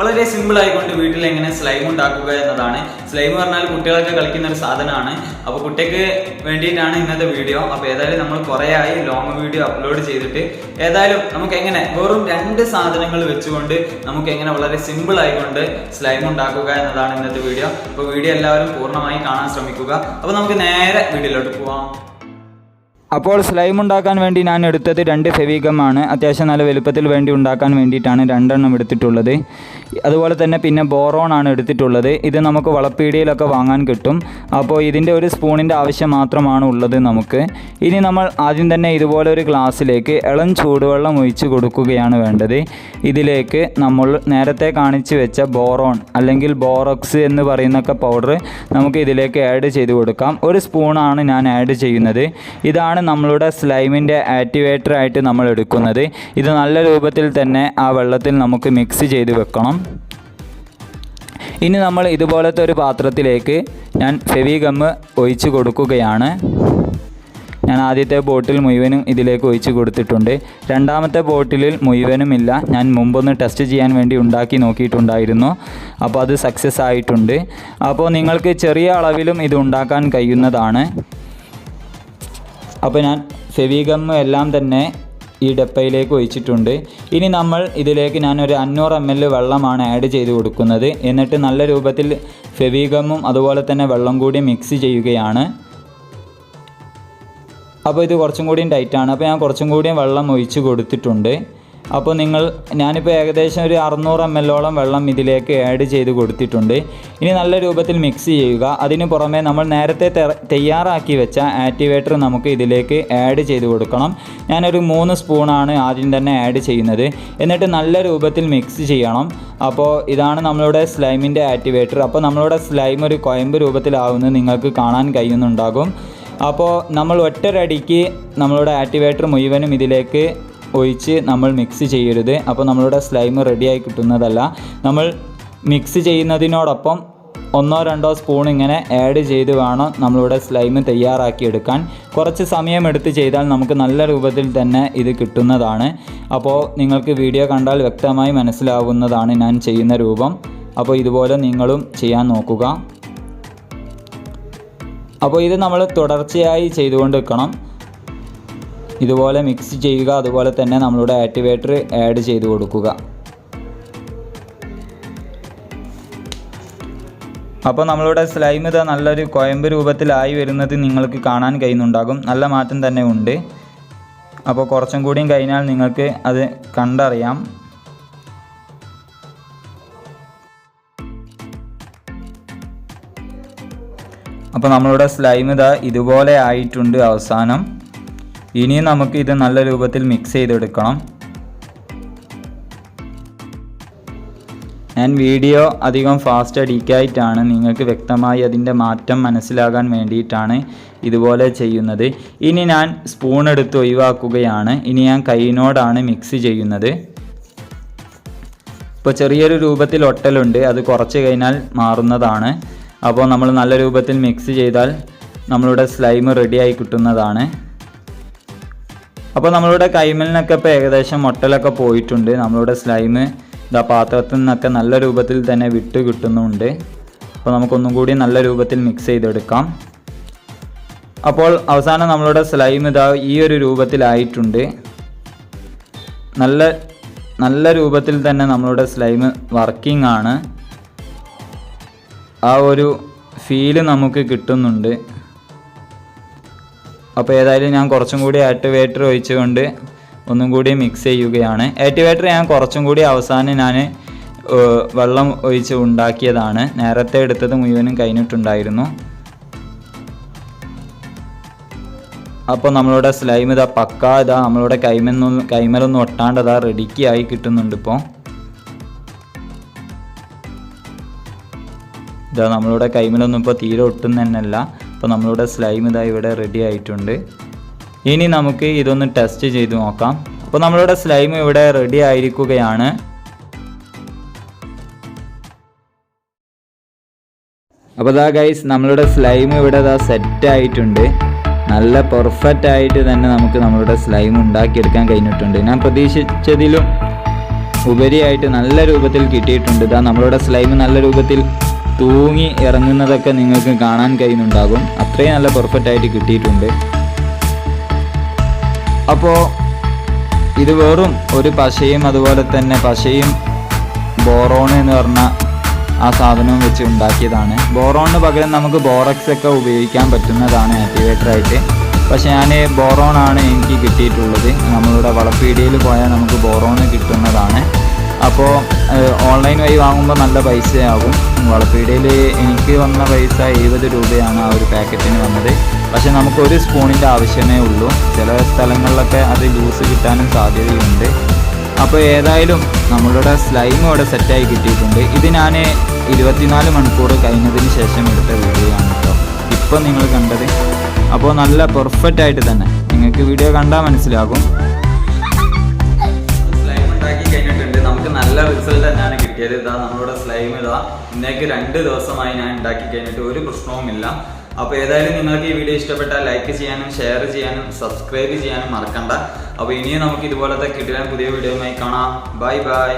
വളരെ സിമ്പിൾ ആയിക്കൊണ്ട് വീട്ടിൽ എങ്ങനെ സ്ലൈം ഉണ്ടാക്കുക എന്നതാണ്. സ്ലൈം പറഞ്ഞാൽ കുട്ടികളൊക്കെ കളിക്കുന്ന ഒരു സാധനമാണ്. അപ്പോൾ കുട്ടിക്ക് വേണ്ടിയിട്ടാണ് ഇന്നത്തെ വീഡിയോ. അപ്പോൾ ഏതായാലും നമ്മൾ കുറേ ആയി ലോങ് വീഡിയോ അപ്ലോഡ് ചെയ്തിട്ട് ഏതായാലും നമുക്ക് എങ്ങനെ വെറും 2 സാധനങ്ങൾ വെച്ചുകൊണ്ട് നമുക്ക് എങ്ങനെ വളരെ സിമ്പിൾ ആയിക്കൊണ്ട് സ്ലൈം ഉണ്ടാക്കുക എന്നതാണ് ഇന്നത്തെ വീഡിയോ. അപ്പോൾ വീഡിയോ എല്ലാവരും പൂർണ്ണമായി കാണാൻ ശ്രമിക്കുക. അപ്പോൾ നമുക്ക് നേരെ വീഡിയോയിലോട്ട് പോവാം. അപ്പോൾ സ്ലൈം ഉണ്ടാക്കാൻ വേണ്ടി ഞാൻ എടുത്തത് 2 ഫെവിഗമാണ്. അത്യാവശ്യം നല്ല വലുപ്പത്തിൽ വേണ്ടി ഉണ്ടാക്കാൻ വേണ്ടിയിട്ടാണ് 2 എണ്ണം എടുത്തിട്ടുള്ളത്. അതുപോലെ തന്നെ പിന്നെ ബോറോൺ ആണ് എടുത്തിട്ടുള്ളത്. ഇത് നമുക്ക് വളപ്പീടിയിലൊക്കെ വാങ്ങാൻ കിട്ടും. അപ്പോൾ ഇതിൻ്റെ ഒരു സ്പൂണിൻ്റെ ആവശ്യം മാത്രമാണ് ഉള്ളത് നമുക്ക്. ഇനി നമ്മൾ ആദ്യം തന്നെ ഇതുപോലെ ഒരു ഗ്ലാസ്സിലേക്ക് ഇളം ചൂടുവെള്ളം ഒഴിച്ച് കൊടുക്കുകയാണ് വേണ്ടത്. ഇതിലേക്ക് നമ്മൾ നേരത്തെ കാണിച്ച് വെച്ച ബോറോൺ അല്ലെങ്കിൽ ബോറോക്സ് എന്ന് പറയുന്നൊക്കെ പൗഡർ നമുക്ക് ഇതിലേക്ക് ആഡ് ചെയ്ത് കൊടുക്കാം. 1 സ്പൂണാണ് ഞാൻ ആഡ് ചെയ്യുന്നത്. ഇതാണ് നമ്മളുടെ സ്ലൈമിൻ്റെ ആക്ടിവേറ്റർ ആയിട്ട് നമ്മൾ എടുക്കുന്നത്. ഇത് നല്ല രൂപത്തിൽ തന്നെ ആ വെള്ളത്തിൽ നമുക്ക് മിക്സ് ചെയ്ത് വെക്കണം. ഇനി നമ്മൾ ഇതുപോലത്തെ ഒരു പാത്രത്തിലേക്ക് ഞാൻ ഫെവിഗമ്മ് ഒഴിച്ച് കൊടുക്കുകയാണ്. ഞാൻ ആദ്യത്തെ ബോട്ടിൽ മുഴുവനും ഇതിലേക്ക് ഒഴിച്ച് കൊടുത്തിട്ടുണ്ട്. രണ്ടാമത്തെ ബോട്ടിലിൽ മുഴുവനുമില്ല. ഞാൻ മുമ്പൊന്ന് ടെസ്റ്റ് ചെയ്യാൻ വേണ്ടി ഉണ്ടാക്കി നോക്കിയിട്ടുണ്ടായിരുന്നു. അപ്പോൾ അത് സക്സസ് ആയിട്ടുണ്ട്. അപ്പോൾ നിങ്ങൾക്ക് ചെറിയ അളവിലും ഇത് ഉണ്ടാക്കാൻ കഴിയുന്നതാണ്. അപ്പോൾ ഞാൻ ഫെവിഗമ്മ് എല്ലാം തന്നെ ഈ ഡപ്പയിലേക്ക് ഒഴിച്ചിട്ടുണ്ട്. ഇനി നമ്മൾ ഇതിലേക്ക് ഞാനൊരു 500 ml വെള്ളമാണ് ആഡ് ചെയ്ത് കൊടുക്കുന്നത്. എന്നിട്ട് നല്ല രൂപത്തിൽ ഫെവിഗമ്മും അതുപോലെ തന്നെ വെള്ളം കൂടി മിക്സ് ചെയ്യുകയാണ്. അപ്പോൾ ഇത് കുറച്ചും കൂടിയും ടൈറ്റാണ്. അപ്പോൾ ഞാൻ കുറച്ചും കൂടിയും വെള്ളം ഒഴിച്ച് കൊടുത്തിട്ടുണ്ട്. അപ്പോൾ ഞാനിപ്പോൾ ഏകദേശം ഒരു 600 ml വെള്ളം ഇതിലേക്ക് ആഡ് ചെയ്ത് കൊടുത്തിട്ടുണ്ട്. ഇനി നല്ല രൂപത്തിൽ മിക്സ് ചെയ്യുക. അതിന് പുറമെ നമ്മൾ നേരത്തെ തയ്യാറാക്കി വെച്ച ആക്ടിവേറ്റർ നമുക്ക് ഇതിലേക്ക് ആഡ് ചെയ്ത് കൊടുക്കണം. ഞാനൊരു 3 സ്പൂണാണ് ആദ്യം തന്നെ ആഡ് ചെയ്യുന്നത്. എന്നിട്ട് നല്ല രൂപത്തിൽ മിക്സ് ചെയ്യണം. അപ്പോൾ ഇതാണ് നമ്മളുടെ സ്ലൈമിൻ്റെ ആക്ടിവേറ്റർ. അപ്പോൾ നമ്മളുടെ സ്ലൈം ഒരു കുഴമ്പ് രൂപത്തിലാവുന്നത് നിങ്ങൾക്ക് കാണാൻ കഴിയുന്നുണ്ടാകും. അപ്പോൾ നമ്മൾ ഒറ്റയടിക്ക് നമ്മളുടെ ആക്ടിവേറ്റർ മുഴുവനും ഇതിലേക്ക് ഒഴിച്ച് നമ്മൾ മിക്സ് ചെയ്യരുത്. അപ്പോൾ നമ്മളുടെ സ്ലൈം റെഡിയായി കിട്ടുന്നതല്ല. നമ്മൾ മിക്സ് ചെയ്യുന്നതിനോടൊപ്പം 1-2 സ്പൂൺ ഇങ്ങനെ ആഡ് ചെയ്ത് വേണം നമ്മളുടെ സ്ലൈം തയ്യാറാക്കിയെടുക്കാൻ. കുറച്ച് സമയമെടുത്ത് ചെയ്താൽ നമുക്ക് നല്ല രൂപത്തിൽ തന്നെ ഇത് കിട്ടുന്നതാണ്. അപ്പോൾ നിങ്ങൾക്ക് വീഡിയോ കണ്ടാൽ വ്യക്തമായി മനസ്സിലാവുന്നതാണ് ഞാൻ ചെയ്യുന്ന രൂപം. അപ്പോൾ ഇതുപോലെ നിങ്ങളും ചെയ്യാൻ നോക്കുക. അപ്പോൾ ഇത് നമ്മൾ തുടർച്ചയായി ചെയ്തുകൊണ്ട് വെക്കണം. ഇതുപോലെ മിക്സ് ചെയ്യുക. അതുപോലെ തന്നെ നമ്മളുടെ ആക്ടിവേറ്റർ ആഡ് ചെയ്ത് കൊടുക്കുക. അപ്പോൾ നമ്മളുടെ സ്ലൈം ഇത് നല്ലൊരു കുഴമ്പ് രൂപത്തിലായി വരുന്നത് നിങ്ങൾക്ക് കാണാൻ കഴിയുന്നുണ്ടാകും. നല്ല മാറ്റം തന്നെ ഉണ്ട്. അപ്പോൾ കുറച്ചും കൂടിയും കഴിഞ്ഞാൽ നിങ്ങൾക്ക് അത് കണ്ടറിയാം. അപ്പോൾ നമ്മളുടെ സ്ലൈം ഇതുപോലെ ആയിട്ടുണ്ട് അവസാനം. ഇനിയും നമുക്ക് ഇത് നല്ല രൂപത്തിൽ മിക്സ് ചെയ്തെടുക്കണം. ഞാൻ വീഡിയോ അധികം ഫാസ്റ്റ് അടിക്കായിട്ടാണ്. നിങ്ങൾക്ക് വ്യക്തമായി അതിൻ്റെ മാറ്റം മനസ്സിലാകാൻ വേണ്ടിയിട്ടാണ് ഇതുപോലെ ചെയ്യുന്നത്. ഇനി ഞാൻ സ്പൂൺ എടുത്ത് ഒഴിവാക്കുകയാണ്. ഇനി ഞാൻ കൈയിനോടാണ് മിക്സ് ചെയ്യുന്നത്. ഇപ്പോൾ ചെറിയൊരു രൂപത്തിൽ ഒട്ടലുണ്ട്. അത് കുറച്ച് കഴിഞ്ഞാൽ മാറുന്നതാണ്. അപ്പോൾ നമ്മൾ നല്ല രൂപത്തിൽ മിക്സ് ചെയ്താൽ നമ്മളുടെ സ്ലൈം റെഡിയായി കിട്ടുന്നതാണ്. അപ്പോൾ നമ്മളുടെ കൈമലിനൊക്കെ ഇപ്പോൾ ഏകദേശം ഒട്ടലൊക്കെ പോയിട്ടുണ്ട്. നമ്മളുടെ സ്ലൈം പാത്രത്തിൽ നിന്നൊക്കെ നല്ല രൂപത്തിൽ തന്നെ വിട്ട് കിട്ടുന്നുണ്ട്. അപ്പോൾ നമുക്കൊന്നും കൂടി നല്ല രൂപത്തിൽ മിക്സ് ചെയ്തെടുക്കാം. അപ്പോൾ അവസാനം നമ്മളുടെ സ്ലൈം ഈ ഒരു രൂപത്തിലായിട്ടുണ്ട്. നല്ല രൂപത്തിൽ തന്നെ നമ്മളുടെ സ്ലൈം വർക്കിംഗ് ആണ്. ആ ഒരു ഫീല് നമുക്ക് കിട്ടുന്നുണ്ട്. അപ്പോൾ ഏതായാലും ഞാൻ കുറച്ചും കൂടി ആക്ടിവേറ്റർ ഒഴിച്ചുകൊണ്ട് ഒന്നും കൂടി മിക്സ് ചെയ്യുകയാണ്. ആക്ടിവേറ്റർ ഞാൻ കുറച്ചും കൂടി അവസാനം ഞാൻ വെള്ളം ഒഴിച്ച് ഉണ്ടാക്കിയതാണ്. നേരത്തെ എടുത്തത് മുഴുവനും കഴിഞ്ഞിട്ടുണ്ടായിരുന്നു. അപ്പോൾ നമ്മളുടെ സ്ലൈം പക്കാ നമ്മളുടെ കൈമലൊന്നും ഒട്ടാണ്ട് റെഡിക്ക് ആയി കിട്ടുന്നുണ്ട്. ഇപ്പോൾ നമ്മളുടെ കൈമലൊന്നും ഇപ്പോൾ തീരെ ഒട്ടും തന്നെയല്ല. അപ്പോൾ നമ്മളുടെ സ്ലൈം ഇവിടെ റെഡി ആയിട്ടുണ്ട്. ഇനി നമുക്ക് ഇതൊന്ന് ടെസ്റ്റ് ചെയ്ത് നോക്കാം. അപ്പോൾ നമ്മളുടെ സ്ലൈം ഇവിടെ റെഡി ആയിരിക്കുകയാണ്. അപ്പോൾ ഗൈസ് നമ്മളുടെ സ്ലൈം ഇവിടെ സെറ്റ് ആയിട്ടുണ്ട്. നല്ല പെർഫെക്റ്റ് ആയിട്ട് തന്നെ നമുക്ക് നമ്മളുടെ സ്ലൈം ഉണ്ടാക്കിയെടുക്കാൻ കഴിഞ്ഞിട്ടുണ്ട്. ഞാൻ പ്രതീക്ഷിച്ചതിലും ഉപരിയായിട്ട് നല്ല രൂപത്തിൽ കിട്ടിയിട്ടുണ്ട്. ഇതാ നമ്മളുടെ സ്ലൈം നല്ല രൂപത്തിൽ തൂങ്ങി ഇറങ്ങുന്നതൊക്കെ നിങ്ങൾക്ക് കാണാൻ കഴിയുന്നുണ്ടാകും. അത്രയും നല്ല പെർഫെക്റ്റ് ആയിട്ട് കിട്ടിയിട്ടുണ്ട്. അപ്പോൾ ഇത് വെറും ഒരു പശയും അതുപോലെ തന്നെ പശയും ബോറോൺ എന്ന് പറഞ്ഞ ആ സാധനവും വെച്ച് ഉണ്ടാക്കിയതാണ്. ബോറോണിന് പകരം നമുക്ക് ബോറക്സ് ഒക്കെ ഉപയോഗിക്കാൻ പറ്റുന്നതാണ് ആക്ടിവേറ്ററായിട്ട്. പക്ഷെ ഞാൻ ബോറോണാണ് എനിക്ക് കിട്ടിയിട്ടുള്ളത്. നമ്മളുടെ വളപ്പീടികയിൽ പോയാൽ നമുക്ക് ബോറോണ് കിട്ടുന്നതാണ്. അപ്പോൾ ഓൺലൈൻ വഴി വാങ്ങുമ്പോൾ നല്ല പൈസയാകും. വളപ്പീടികയിൽ എനിക്ക് വന്ന പൈസ 70 രൂപയാണ് ആ ഒരു പാക്കറ്റിന് വന്നത്. പക്ഷെ നമുക്ക് ഒരു സ്പൂണിൻ്റെ ആവശ്യമേ ഉള്ളൂ. ചില സ്ഥലങ്ങളിലൊക്കെ അത് ലൂസ് കിട്ടാനും സാധ്യതയുണ്ട്. അപ്പോൾ ഏതായാലും നമ്മളുടെ സ്ലൈം ഇവിടെ സെറ്റായി കിട്ടിയിട്ടുണ്ട്. ഇത് ഞാൻ 24 മണിക്കൂർ കഴിഞ്ഞതിന് ശേഷം എടുത്ത വീഡിയോ ആണ് കേട്ടോ ഇപ്പോൾ നിങ്ങൾ കണ്ടത്. അപ്പോൾ നല്ല പെർഫെക്റ്റ് ആയിട്ട് തന്നെ നിങ്ങൾക്ക് വീഡിയോ കണ്ടാൽ മനസ്സിലാകും. സ്ലൈം ഉണ്ടാക്കി കഴിഞ്ഞിട്ടുണ്ട്. നമുക്ക് നല്ല റിസൾട്ട് തന്നെയാണ് കിട്ടിയത്. ഇതാ നമ്മളുടെ സ്ലൈം ഇതാ ഇന്നേക്ക് 2 ദിവസമായി ഞാൻ ഉണ്ടാക്കി കഴിഞ്ഞിട്ട് ഒരു പ്രശ്നവുമില്ല. അപ്പോൾ ഏതായാലും നിങ്ങൾക്ക് ഈ വീഡിയോ ഇഷ്ടപ്പെട്ടാൽ ലൈക്ക് ചെയ്യാനും ഷെയർ ചെയ്യാനും സബ്സ്ക്രൈബ് ചെയ്യാനും മറക്കണ്ട. അപ്പോൾ ഇനിയും നമുക്ക് ഇതുപോലത്തെ കിട്ടിയാൽ പുതിയ വീഡിയോയുമായി കാണാം. Bye bye.